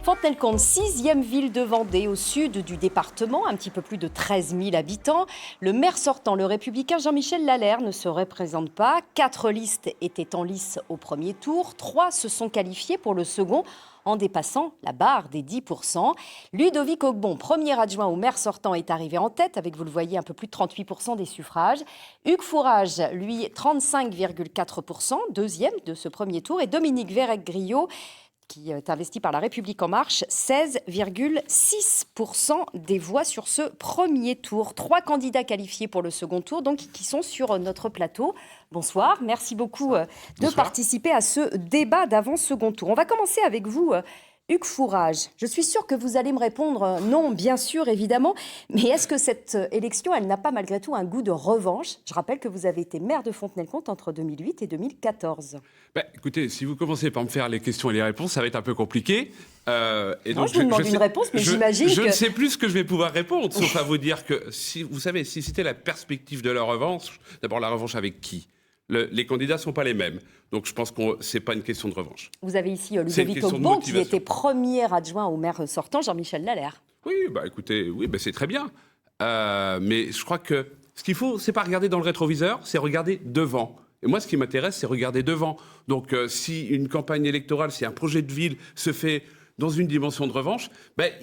Fontenay-le-Comte, 6e ville de Vendée, au sud du département, un petit peu plus de 13 000 habitants. Le maire sortant, le républicain Jean-Michel Lalère, ne se représente pas. 4 listes étaient en lice au premier tour. 3 se sont qualifiées pour le second, en dépassant la barre des 10%. Ludovic Ogbon, premier adjoint au maire sortant, est arrivé en tête, avec, vous le voyez, un peu plus de 38% des suffrages. Hugues Fourage, lui, 35,4%, deuxième de ce premier tour. Et Dominique Verrec-Griot, qui est investi par La République En Marche, 16,6% des voix sur ce premier tour. 3 candidats qualifiés pour le second tour, donc qui sont sur notre plateau. Bonsoir, merci beaucoup de participer à ce débat d'avant-second tour. On va commencer avec vous, Hugues Fourage. Je suis sûre que vous allez me répondre non, bien sûr, évidemment. Mais est-ce que cette élection, elle n'a pas malgré tout un goût de revanche ? Je rappelle que vous avez été maire de Fontenay-le-Comte entre 2008 et 2014. Écoutez, si vous commencez par me faire les questions et les réponses, ça va être un peu compliqué. Et donc, je vous demande une réponse, mais j'imagine Je ne sais plus ce que je vais pouvoir répondre, sauf à vous dire que, vous savez, si c'était la perspective de la revanche, d'abord la revanche avec qui ? Les candidats ne sont pas les mêmes. Donc je pense que ce n'est pas une question de revanche. Vous avez ici Ludovic Ogbon, qui était premier adjoint au maire sortant, Jean-Michel Lalère. Oui, écoutez, c'est très bien. Mais je crois que ce qu'il faut, c'est pas regarder dans le rétroviseur, c'est regarder devant. Et moi, ce qui m'intéresse, c'est regarder devant. Donc si une campagne électorale, si un projet de ville se fait dans une dimension de revanche,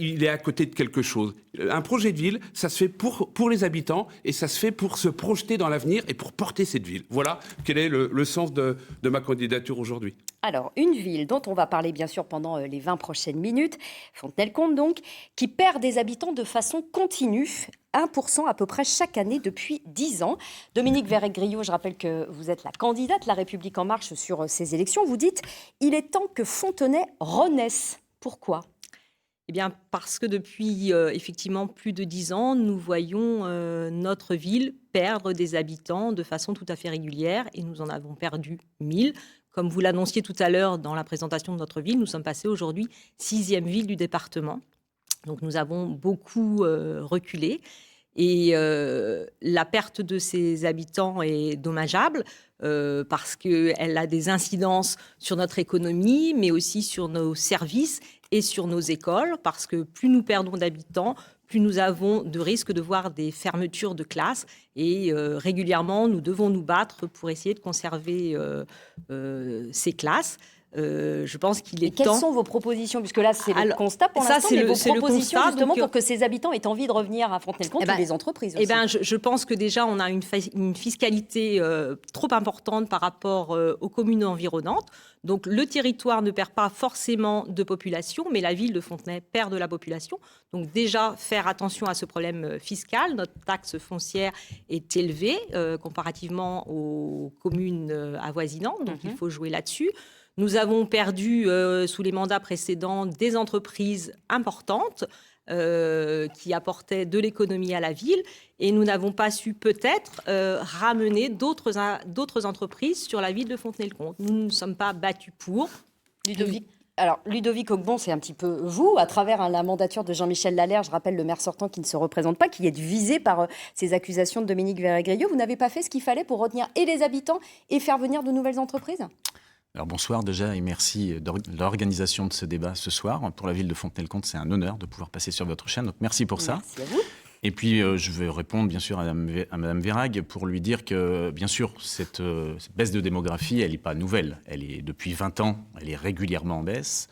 il est à côté de quelque chose. Un projet de ville, ça se fait pour les habitants et ça se fait pour se projeter dans l'avenir et pour porter cette ville. Voilà quel est le sens de ma candidature aujourd'hui. Alors, une ville dont on va parler bien sûr pendant les 20 prochaines minutes, Fontenay-le-Comte donc, qui perd des habitants de façon continue, 1% à peu près chaque année depuis 10 ans. Dominique Verrec-Griot, je rappelle que vous êtes la candidate La République En Marche sur ces élections. Vous dites « Il est temps que Fontenay renaisse ». Pourquoi ? Eh bien, parce que depuis effectivement plus de 10 ans, nous voyons notre ville perdre des habitants de façon tout à fait régulière et nous en avons perdu 1000. Comme vous l'annonciez tout à l'heure dans la présentation de notre ville, nous sommes passés aujourd'hui 6e ville du département. Donc nous avons beaucoup reculé. Et la perte de ces habitants est dommageable parce qu'elle a des incidences sur notre économie, mais aussi sur nos services et sur nos écoles, parce que plus nous perdons d'habitants, plus nous avons de risques de voir des fermetures de classes. Et régulièrement, nous devons nous battre pour essayer de conserver ces classes. Je pense qu'il est temps... Quelles sont vos propositions ? Puisque là, c'est le constat pour l'instant, mais vos propositions justement pour que ces habitants aient envie de revenir à Fontenay-le-Comte ou les entreprises aussi. Je pense que déjà, on a une fiscalité trop importante par rapport aux communes environnantes. Donc, le territoire ne perd pas forcément de population, mais la ville de Fontenay perd de la population. Donc, déjà, faire attention à ce problème fiscal. Notre taxe foncière est élevée comparativement aux communes avoisinantes. Donc, il faut jouer là-dessus. Nous avons perdu, sous les mandats précédents, des entreprises importantes qui apportaient de l'économie à la ville. Et nous n'avons pas su peut-être ramener d'autres entreprises sur la ville de Fontenay-le-Comte. Nous ne nous sommes pas battus pour. Ludovic Ogbon, c'est un petit peu vous, à travers la mandature de Jean-Michel Lalère, je rappelle le maire sortant qui ne se représente pas, qui est visé par ces accusations de Dominique Verrec-Griot. Vous n'avez pas fait ce qu'il fallait pour retenir et les habitants et faire venir de nouvelles entreprises ? Alors bonsoir déjà et merci de l'organisation de ce débat ce soir. Pour la ville de Fontenay-le-Comte, c'est un honneur de pouvoir passer sur votre chaîne, donc merci pour ça. Merci à vous. Et puis je vais répondre bien sûr à Madame Verrag pour lui dire que bien sûr cette baisse de démographie, elle n'est pas nouvelle. Elle est depuis 20 ans, elle est régulièrement en baisse.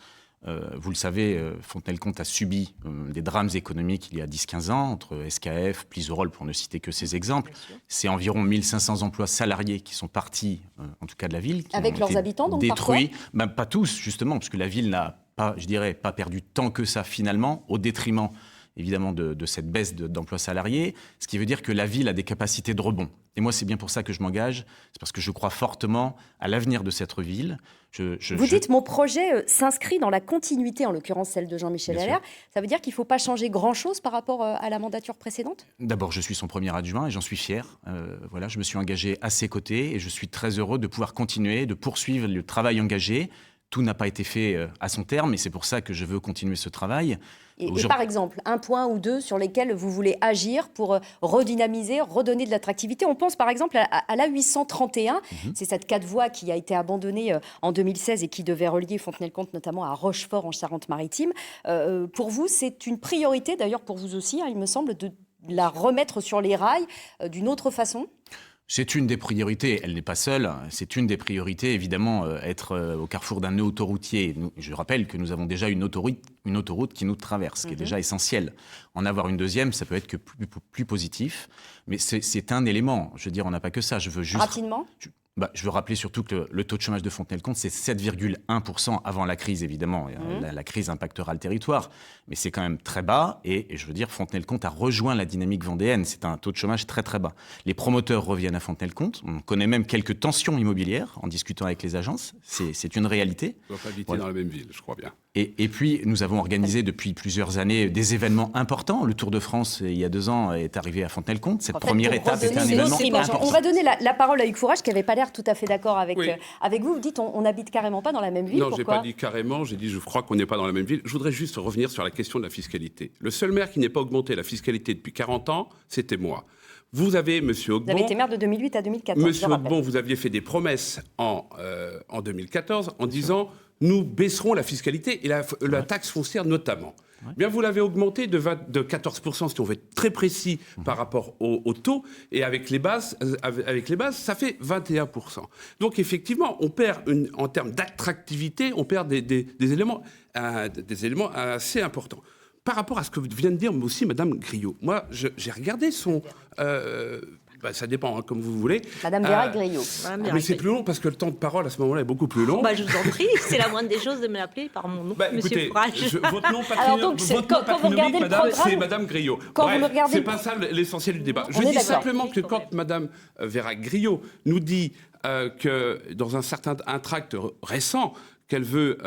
Vous le savez, Fontenay-le-Comte a subi des drames économiques il y a 10-15 ans, entre SKF, Plisorol, pour ne citer que ces exemples. C'est environ 1500 emplois salariés qui sont partis, en tout cas de la ville. Qui avec leurs habitants, donc détruits. Pas tous, justement, parce que la ville n'a pas, je dirais, pas perdu tant que ça finalement, au détriment évidemment de cette baisse d'emplois salariés, ce qui veut dire que la ville a des capacités de rebond. Et moi, c'est bien pour ça que je m'engage, c'est parce que je crois fortement à l'avenir de cette ville. Vous dites, mon projet s'inscrit dans la continuité, en l'occurrence celle de Jean-Michel Lalère. Ça veut dire qu'il ne faut pas changer grand-chose par rapport à la mandature précédente ? D'abord, je suis son premier adjoint et j'en suis fier. Je me suis engagé à ses côtés et je suis très heureux de pouvoir continuer, de poursuivre le travail engagé, tout n'a pas été fait à son terme, et c'est pour ça que je veux continuer ce travail. Et par exemple, un point ou deux sur lesquels vous voulez agir pour redynamiser, redonner de l'attractivité. On pense par exemple à la 831. C'est cette 4 voies qui a été abandonnée en 2016 et qui devait relier Fontenay-le-Comte notamment à Rochefort en Charente-Maritime. Pour vous, c'est une priorité, d'ailleurs pour vous aussi, il me semble, de la remettre sur les rails d'une autre façon ? C'est une des priorités, elle n'est pas seule, c'est une des priorités, évidemment, être au carrefour d'un nœud autoroutier. Je rappelle que nous avons déjà une autoroute qui nous traverse, qui est déjà essentielle. En avoir une deuxième, ça peut être que plus positif, mais c'est un élément. Je veux dire, on n'a pas que ça. Je veux juste... Rapidement ? Je veux rappeler surtout que le taux de chômage de Fontenay-le-Comte, c'est 7,1% avant la crise, évidemment. La crise impactera le territoire, mais c'est quand même très bas. Et je veux dire, Fontenay-le-Comte a rejoint la dynamique vendéenne. C'est un taux de chômage très, très bas. Les promoteurs reviennent à Fontenay-le-Comte. On connaît même quelques tensions immobilières en discutant avec les agences. C'est une réalité. On ne doit pas habiter dans la même ville, je crois bien. Et puis, nous avons organisé depuis plusieurs années des événements importants. Le Tour de France, il y a 2 ans, est arrivé à Fontenay-le-Comte. Cette première étape est un événement important. On va donner la parole à Hugues Fourage, qui n'avait pas l'air tout à fait d'accord avec vous. Vous dites on n'habite carrément pas dans la même ville. Non, je n'ai Pourquoi ? pas dit carrément. J'ai dit je crois qu'on n'est pas dans la même ville. Je voudrais juste revenir sur la question de la fiscalité. Le seul maire qui n'ait pas augmenté la fiscalité depuis 40 ans, c'était moi. Vous avez, Monsieur Ogbon... Vous avez été maire de 2008 à 2014. Monsieur Ogbon, vous aviez fait des promesses en 2014 en disant nous baisserons la fiscalité et la taxe foncière notamment. Bien, vous l'avez augmenté de 14%, si on veut être très précis par rapport au taux, et avec les bases, ça fait 21%. Donc effectivement, on perd en termes d'attractivité, on perd des éléments assez importants. Par rapport à ce que vient de dire aussi Madame Grillot, moi j'ai regardé son... ça dépend, comme vous voulez. Madame Vérac-Grillot. Mais c'est plus long parce que le temps de parole à ce moment-là est beaucoup plus long. Je vous en prie, c'est la moindre des choses de me l'appeler par mon nom, Monsieur Fourage. Votre nom patronymique, madame, c'est Madame Grillot. C'est pas ça l'essentiel du débat. Je dis simplement que quand Madame Vérac-Grillot nous dit que dans un tract récent, qu'elle veut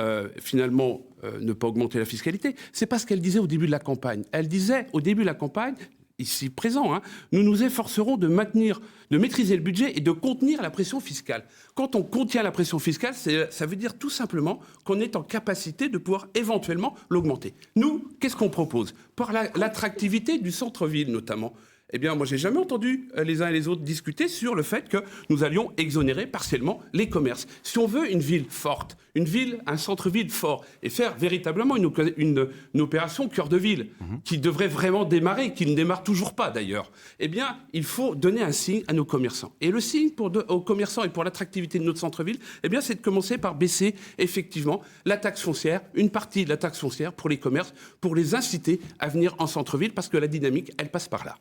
finalement ne pas augmenter la fiscalité, c'est pas ce qu'elle disait au début de la campagne. Elle disait au début de la campagne, ici présent, nous nous efforcerons de maîtriser le budget et de contenir la pression fiscale. Quand on contient la pression fiscale, ça veut dire tout simplement qu'on est en capacité de pouvoir éventuellement l'augmenter. Nous, qu'est-ce qu'on propose ? Par l'attractivité du centre-ville notamment. Eh bien, moi, j'ai jamais entendu les uns et les autres discuter sur le fait que nous allions exonérer partiellement les commerces. Si on veut une ville forte, un centre-ville fort, et faire véritablement une opération cœur de ville, qui devrait vraiment démarrer, qui ne démarre toujours pas d'ailleurs, eh bien, il faut donner un signe à nos commerçants. Et le signe aux commerçants et pour l'attractivité de notre centre-ville, eh bien, c'est de commencer par baisser effectivement la taxe foncière, une partie de la taxe foncière pour les commerces, pour les inciter à venir en centre-ville, parce que la dynamique, elle passe par là.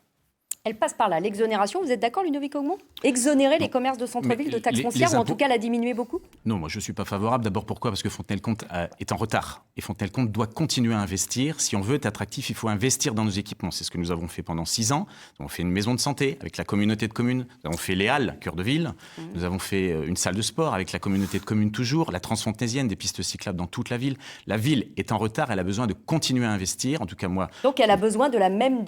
Elle passe par là. L'exonération, vous êtes d'accord, Ludovic Augmont ? Exonérer les commerces de centre-ville de taxes foncières, ou en tout cas la diminuer beaucoup ? Non, moi je ne suis pas favorable. D'abord, pourquoi ? Parce que Fontenay-le-Comte est en retard. Et Fontenay-le-Comte doit continuer à investir. Si on veut être attractif, il faut investir dans nos équipements. C'est ce que nous avons fait pendant 6 ans. Nous avons fait une maison de santé avec la communauté de communes. Nous avons fait les halles, cœur de ville. Nous avons fait une salle de sport avec la communauté de communes toujours. La transfontaisienne, des pistes cyclables dans toute la ville. La ville est en retard. Elle a besoin de continuer à investir. En tout cas, moi... Donc elle a besoin du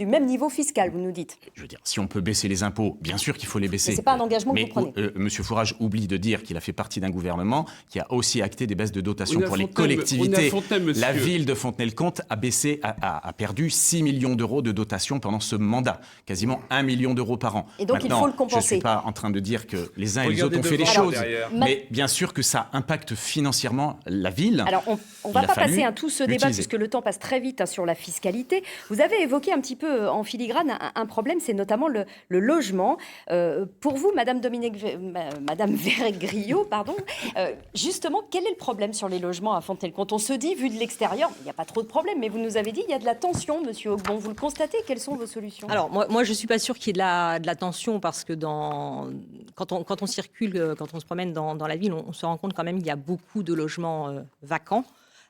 même niveau fiscal, vous nous dites ? Je veux dire, si on peut baisser les impôts, bien sûr qu'il faut les baisser. Mais ce n'est pas un engagement que vous prenez. Monsieur Fourage oublie de dire qu'il a fait partie d'un gouvernement qui a aussi acté des baisses de dotation pour les collectivités. La ville de Fontenay-le-Comte a perdu 6 millions d'euros de dotation pendant ce mandat, quasiment 1 million d'euros par an. Et donc maintenant, il faut le compenser. Je ne suis pas en train de dire que les uns et les autres ont fait des choses, mais bien sûr que ça impacte financièrement la ville. Alors on ne va pas passer tout ce débat puisque le temps passe très vite sur la fiscalité. Vous avez évoqué un petit peu en filigrane un problème, c'est notamment le logement. Pour vous, Madame Vérac-Grillot, justement, quel est le problème sur les logements à Fontenay-le-Comte ? On se dit, vu de l'extérieur, il n'y a pas trop de problème, mais vous nous avez dit il y a de la tension, Monsieur Ogbon. Vous le constatez ? Quelles sont vos solutions ? Alors, moi je ne suis pas sûre qu'il y ait de la tension, parce que quand on circule, quand on se promène dans la ville, on se rend compte quand même qu'il y a beaucoup de logements vacants.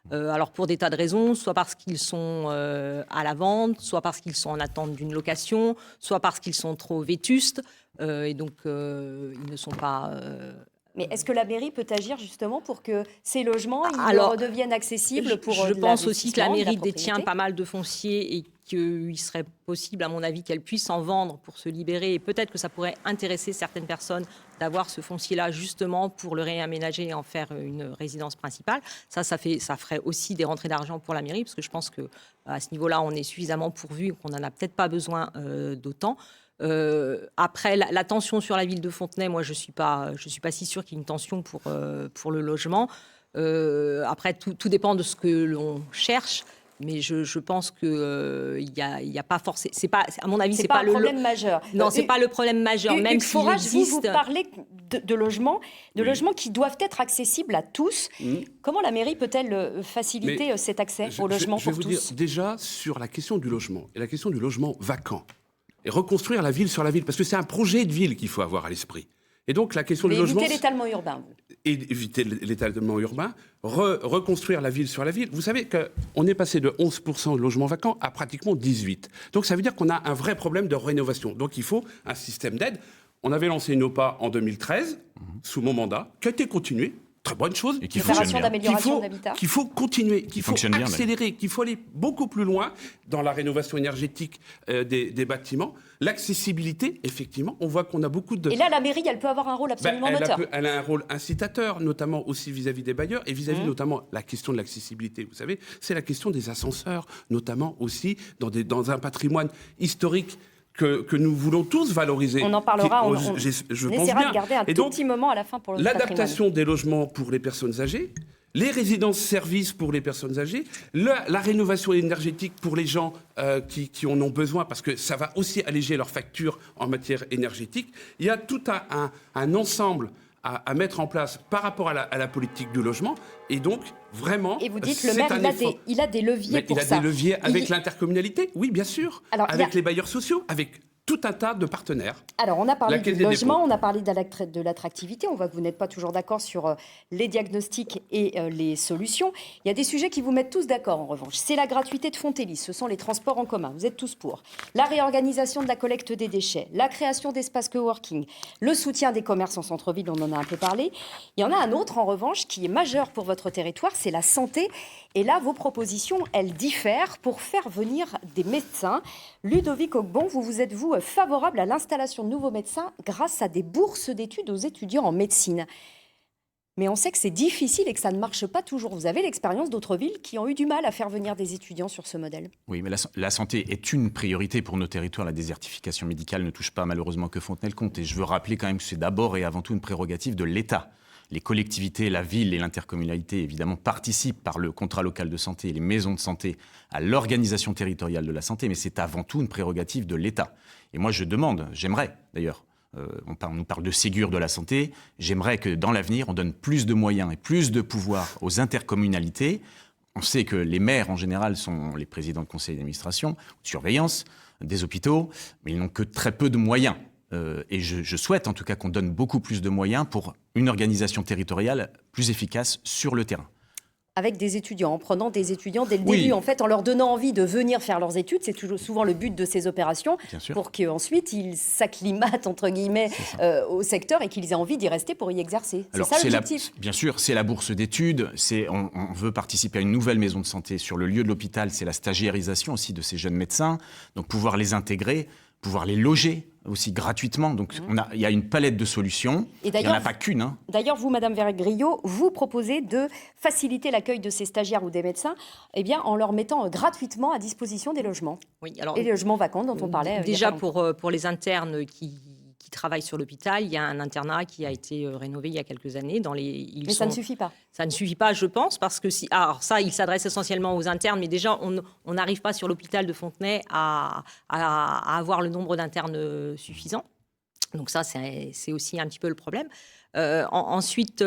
Alors pour des tas de raisons, soit parce qu'ils sont à la vente, soit parce qu'ils sont en attente d'une location, soit parce qu'ils sont trop vétustes, et donc ils ne sont pas... Mais est-ce que la mairie peut agir justement pour que ces logements redeviennent accessibles pour Je pense aussi que la mairie détient pas mal de foncier et qu'il serait possible, à mon avis, qu'elle puisse en vendre pour se libérer. Et peut-être que ça pourrait intéresser certaines personnes d'avoir ce foncier-là justement pour le réaménager et en faire une résidence principale. Ça ferait aussi des rentrées d'argent pour la mairie, parce que je pense qu'à ce niveau-là, on est suffisamment pourvu, qu'on n'en a peut-être pas besoin d'autant. Après, la tension sur la ville de Fontenay, moi, je suis pas si sûre qu'il y ait une tension pour le logement. Après, tout dépend de ce que l'on cherche. Mais je pense que y a pas forcément. C'est pas, à mon avis, c'est pas le problème majeur. Non, c'est pas le problème majeur. Même s'il existe. Vous parlez de logements, qui doivent être accessibles à tous. Comment la mairie peut-elle faciliter cet accès au logement pour tous ? Je vais vous dire déjà sur la question du logement et la question du logement vacant et reconstruire la ville sur la ville, parce que c'est un projet de ville qu'il faut avoir à l'esprit. Et donc la question du logement... éviter l'étalement urbain. Éviter l'étalement urbain, reconstruire la ville sur la ville. Vous savez qu'on est passé de 11% de logements vacants à pratiquement 18%. Donc ça veut dire qu'on a un vrai problème de rénovation. Donc il faut un système d'aide. On avait lancé une OPA en 2013, sous mon mandat, qui a été continuée. Très bonne chose. Et qui fonctionne bien. Qu'il faut continuer, qu'il faut accélérer, qu'il faut aller beaucoup plus loin dans la rénovation énergétique des bâtiments. L'accessibilité, effectivement, on voit qu'on a beaucoup de... Et là, la mairie, elle peut avoir un rôle absolument moteur. Elle a un rôle incitateur, notamment aussi vis-à-vis des bailleurs et vis-à-vis notamment la question de l'accessibilité. Vous savez, c'est la question des ascenseurs, notamment aussi dans un patrimoine historique que nous voulons tous valoriser. On en parlera, on essaiera de garder un tout petit moment à la fin pour le l'adaptation des logements pour les personnes âgées, les résidences-services pour les personnes âgées, la rénovation énergétique pour les gens qui en ont besoin, parce que ça va aussi alléger leurs factures en matière énergétique. Il y a tout un ensemble à mettre en place par rapport à la politique du logement. Et donc, vraiment, et vous dites le maire, il a des leviers pour ça. Il a des leviers avec l'intercommunalité, oui, bien sûr. Alors, avec les bailleurs sociaux, avec tout un tas de partenaires. Alors, on a parlé du logement, on a parlé de l'attractivité. On voit que vous n'êtes pas toujours d'accord sur les diagnostics et les solutions. Il y a des sujets qui vous mettent tous d'accord, en revanche. C'est la gratuité de Fontélis, ce sont les transports en commun. Vous êtes tous pour. La réorganisation de la collecte des déchets, la création d'espaces coworking, le soutien des commerces en centre-ville, on en a un peu parlé. Il y en a un autre, en revanche, qui est majeur pour votre territoire, c'est la santé. Et là, vos propositions, elles diffèrent pour faire venir des médecins. Ludovic Ogbon, vous êtes-vous favorable à l'installation de nouveaux médecins grâce à des bourses d'études aux étudiants en médecine? Mais on sait que c'est difficile et que ça ne marche pas toujours. Vous avez l'expérience d'autres villes qui ont eu du mal à faire venir des étudiants sur ce modèle. Oui, mais la santé est une priorité pour nos territoires. La désertification médicale ne touche pas malheureusement que Fontenay-le-Comte. Et je veux rappeler quand même que c'est d'abord et avant tout une prérogative de l'État. Les collectivités, la ville et l'intercommunalité, évidemment, participent par le contrat local de santé et les maisons de santé à l'organisation territoriale de la santé, mais c'est avant tout une prérogative de l'État. Et moi, je demande, j'aimerais d'ailleurs, on nous parle de Ségur de la santé, j'aimerais que dans l'avenir, on donne plus de moyens et plus de pouvoir aux intercommunalités. On sait que les maires, en général, sont les présidents de conseil d'administration, de surveillance, des hôpitaux, mais ils n'ont que très peu de moyens. Et je souhaite en tout cas qu'on donne beaucoup plus de moyens pour une organisation territoriale plus efficace sur le terrain. Avec des étudiants, en prenant des étudiants dès le début, en fait, en leur donnant envie de venir faire leurs études, c'est toujours souvent le but de ces opérations, pour qu'ensuite ils s'acclimatent, entre guillemets, au secteur et qu'ils aient envie d'y rester pour y exercer. C'est ça l'objectif. Bien sûr, c'est la bourse d'études, on veut participer à une nouvelle maison de santé sur le lieu de l'hôpital, c'est la stagiarisation aussi de ces jeunes médecins, donc pouvoir les intégrer, pouvoir les loger aussi gratuitement. Donc il y a une palette de solutions. Il n'y en a pas qu'une. D'ailleurs, vous, Madame Vergriaud, vous proposez de faciliter l'accueil de ces stagiaires ou des médecins en leur mettant gratuitement à disposition des logements. Oui, alors, et les logements vacants dont on parlait. Déjà, pour les internes qui travaillent sur l'hôpital, il y a un internat qui a été rénové il y a quelques années. Mais ça ne suffit pas. Ça ne suffit pas, je pense, parce que alors ça, il s'adresse essentiellement aux internes, mais déjà, on n'arrive pas sur l'hôpital de Fontenay à avoir le nombre d'internes suffisant. Donc ça, c'est aussi un petit peu le problème. Ensuite,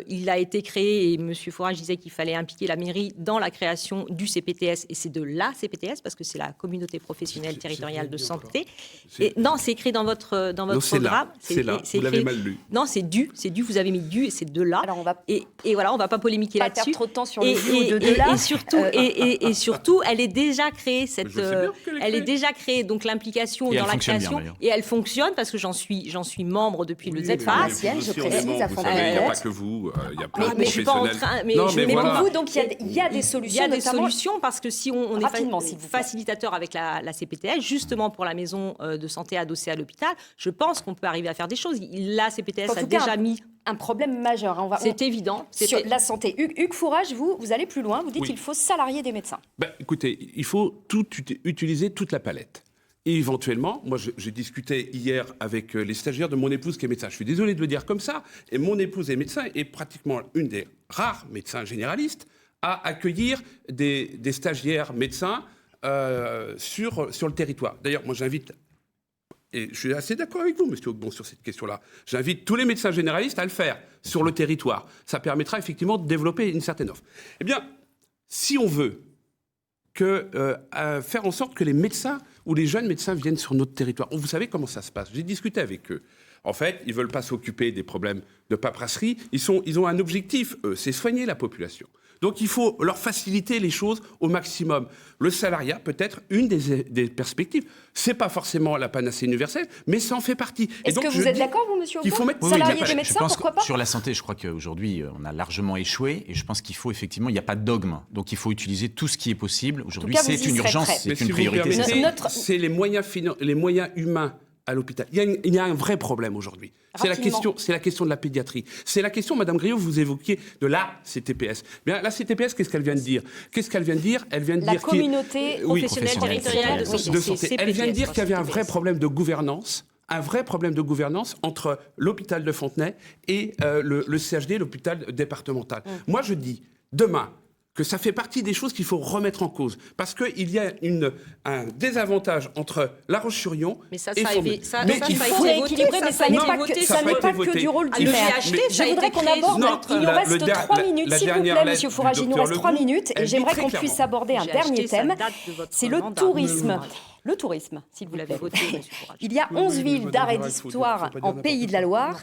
il a été créé, et M. Fourage disait qu'il fallait impliquer la mairie dans la création du CPTS, et c'est de la CPTS, parce que c'est la communauté professionnelle territoriale de santé. Non, c'est écrit dans votre programme. C'est là, vous l'avez mal lu. Non, c'est du, vous avez mis du, et c'est de là. Alors et voilà, on ne va pas polémiquer là-dessus. Pas perdre trop de temps sur le du ou de là. Et surtout, elle est déjà créée, elle est déjà créée, donc l'implication dans la création, et elle fonctionne, parce que j'en suis membre depuis le ZFAS. précise à vous Fontenay-le-Comte. savez, il n'y a pas que vous, il y a plein de mais je suis pas en professionnels. train. Mais Non, je- mais Mais voilà. pour vous, donc, il y a des solutions, Il y a des notamment- solutions parce que si on est Rapidement, s'il vous plaît. facilitateur avec la CPTS, justement pour la maison de santé adossée à l'hôpital, je pense qu'on peut arriver à faire des choses. La CPTS En a tout cas, déjà mis. Un problème majeur. C'est évident. Sur la santé. Hugues Fourage, vous allez plus loin. Vous dites Oui. qu'il faut salarier des médecins. Ben, écoutez, il faut utiliser toute la palette. Et éventuellement, moi j'ai discuté hier avec les stagiaires de mon épouse qui est médecin. Je suis désolé de le dire comme ça. Et mon épouse est médecin et pratiquement une des rares médecins généralistes à accueillir des stagiaires médecins sur le territoire. D'ailleurs, moi j'invite, et je suis assez d'accord avec vous, monsieur Haugbon, sur cette question-là, j'invite tous les médecins généralistes à le faire sur le territoire. Ça permettra effectivement de développer une certaine offre. Eh bien, si on veut faire en sorte que les médecins ou les jeunes médecins viennent sur notre territoire. Vous savez comment ça se passe. J'ai discuté avec eux. En fait, ils ne veulent pas s'occuper des problèmes de paperasserie. Ils ont un objectif, eux, c'est soigner la population. Donc il faut leur faciliter les choses au maximum. Le salariat peut être une des perspectives. Ce n'est pas forcément la panacée universelle, mais ça en fait partie. Est-ce que vous êtes d'accord, vous, monsieur qu'il faut Haugbon mettre- Salarier Oui, des je médecins, pense pourquoi que pas sur la santé, je crois qu'aujourd'hui, on a largement échoué et je pense qu'il faut effectivement, il n'y a pas de dogme. Donc il faut utiliser tout ce qui est possible. Aujourd'hui, cas, vous c'est y une serez urgence, prêt. Mais c'est une si vous priorité. permettez, c'est ça. Notre- c'est les moyens humains à l'hôpital. Il y a un vrai problème aujourd'hui. C'est Rapidement. la question de la pédiatrie. C'est la question, Madame Griot, vous évoquiez de la CTPS. Bien, la CTPS, qu'est-ce qu'elle vient de dire ? Elle vient de La dire communauté Oui, Professionnelle professionnelle territoriale de territoriale santé. de santé. C'est Elle vient de CPTS, dire qu'il y avait un vrai CPTS. problème de gouvernance. Un vrai problème de gouvernance entre l'hôpital de Fontenay et le CHD, l'hôpital départemental. Moi, je dis, demain, que ça fait partie des choses qu'il faut remettre en cause. Parce qu'il y a un désavantage entre La Roche-sur-Yon Mais ça, et ça a Fontenay. été- ça- Mais ça, il ça a faut été rééquilibrer, mais ça n'est pas que, ça a pas été voté. du rôle Ah, du le maire. GHT, Je ça a voudrais été qu'on créé aborde. Non, Il nous la- reste le der- 3 la- minutes, la s'il vous dernière plaît, lettre monsieur du Fourage. Il nous docteur reste 3 Leroux, minutes et elle dit j'aimerais très qu'on clairement. puisse aborder un GHT, dernier ça thème. date de votre C'est le mandat. tourisme. Le tourisme, s'il vous Vous plaît. l'avez voté, monsieur Fourage. Il y a Oui, 11 oui, villes madame d'art et Virac, faut dire- d'histoire faut pas dire en n'importe Pays de la quoi. Loire.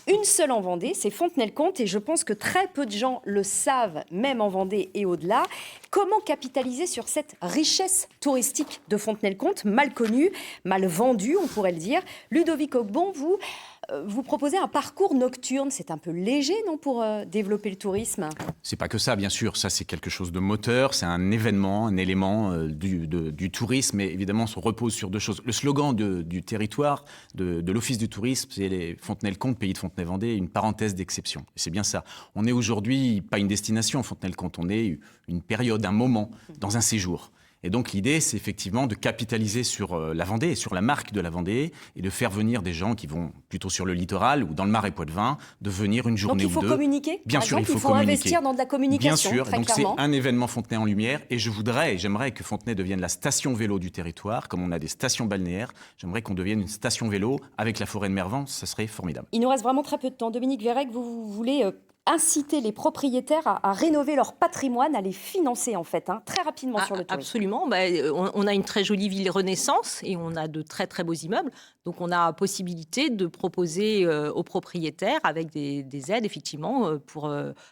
Une seule en Vendée, c'est Fontenay-le-Comte, et je pense que très peu de gens le savent, même en Vendée et au-delà. Comment capitaliser sur cette richesse touristique de Fontenay-le-Comte, mal connue, mal vendue, on pourrait le dire. Ludovic Haugbon, vous proposez un parcours nocturne. C'est un peu léger, non, pour développer le tourisme ? C'est pas que ça, bien sûr. Ça, c'est quelque chose de moteur. C'est un événement, un élément du tourisme. Et évidemment, on repose sur deux choses. Le slogan du territoire, de l'Office du tourisme, c'est les Fontenay-le-Comte, pays de Fontenay-Vendée, une parenthèse d'exception. Et c'est bien ça. On est aujourd'hui pas une destination, Fontenay-le-Comte. On est une période, un moment, dans un séjour. Et donc l'idée, c'est effectivement de capitaliser sur la Vendée et sur la marque de la Vendée et de faire venir des gens qui vont plutôt sur le littoral ou dans le Marais Poitevin, de venir une journée Donc il faut ou deux. communiquer. Bien Par sûr, exemple, il faut investir communiquer. dans de la Bien communication, sûr, très donc c'est clairement. un événement Fontenay en lumière et j'aimerais que Fontenay devienne la station vélo du territoire, comme on a des stations balnéaires, j'aimerais qu'on devienne une station vélo avec la forêt de Mervans, ça serait formidable. Il nous reste vraiment très peu de temps. Dominique Vérec, vous voulez inciter les propriétaires à rénover leur patrimoine, à les financer en fait, très rapidement sur le tourisme. Absolument. On a une très jolie ville Renaissance et on a de très très beaux immeubles. Donc on a possibilité de proposer aux propriétaires avec des aides effectivement pour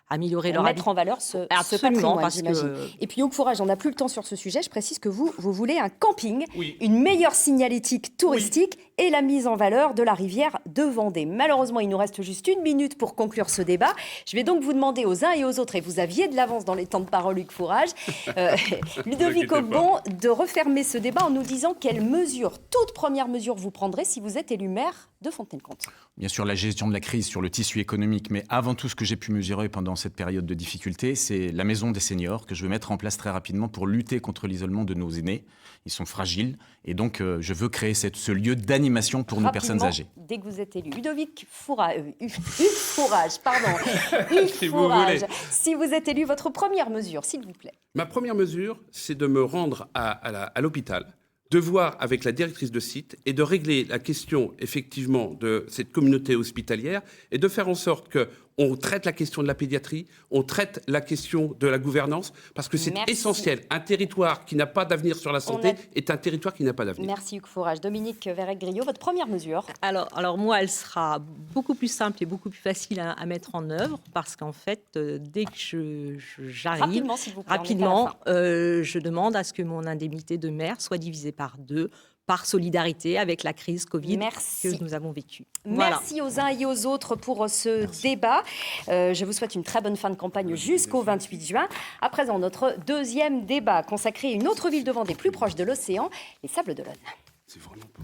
améliorer Pour leur mettre en valeur ce Absolument, patrimoine, parce j'imagine. que- Et puis, Hugues Fourage, on n'a plus le temps sur ce sujet. Je précise que vous voulez un camping, Oui. une meilleure signalétique touristique et la mise en valeur de la rivière de Vendée. Malheureusement, il nous reste juste 1 minute pour conclure ce débat. Je vais donc vous demander aux uns et aux autres, et vous aviez de l'avance dans les temps de parole, Hugues Fourage, Ludovic inquiétez Haugbon, de refermer ce débat en nous disant quelles mesures, toute première mesure, vous prendrez si vous êtes élu maire de Fontenay-le-Comte. Bien sûr, la gestion de la crise sur le tissu économique, mais avant tout, ce que j'ai pu mesurer pendant cette période de difficulté, c'est la maison des seniors que je veux mettre en place très rapidement pour lutter contre l'isolement de nos aînés. Ils sont fragiles et donc je veux créer ce lieu d'animation pour nos personnes Rapidement, âgées. Dès que vous êtes élu. Ludovic Fourage, Hugues Fourage, pardon. Hugues Si vous Fourage, voulez. si vous êtes élu, votre première mesure, s'il vous plaît. Ma première mesure, c'est de me rendre à l'hôpital, de voir avec la directrice de site et de régler la question, effectivement, de cette communauté hospitalière et de faire en sorte qu'on traite la question de la pédiatrie, on traite la question de la gouvernance, parce que c'est Merci. essentiel. Un territoire qui n'a pas d'avenir sur la santé est un territoire qui n'a pas d'avenir. Merci Hugues Fourage. Dominique Vérec-Griot, votre première mesure. Alors moi, elle sera beaucoup plus simple et beaucoup plus facile à mettre en œuvre parce qu'en fait, dès que j'arrive, Rapidement, s'il vous plaît. on est à la fin. je demande à ce que mon indemnité de maire soit divisée par 2 par solidarité avec la crise Covid Merci. que nous avons vécue. Voilà. Merci aux uns et aux autres pour ce débat. Je vous souhaite une très bonne fin de campagne jusqu'au 28 juin. À présent, notre deuxième débat consacré à une autre ville de Vendée plus proche de l'océan, les Sables d'Olonne. C'est vraiment pas...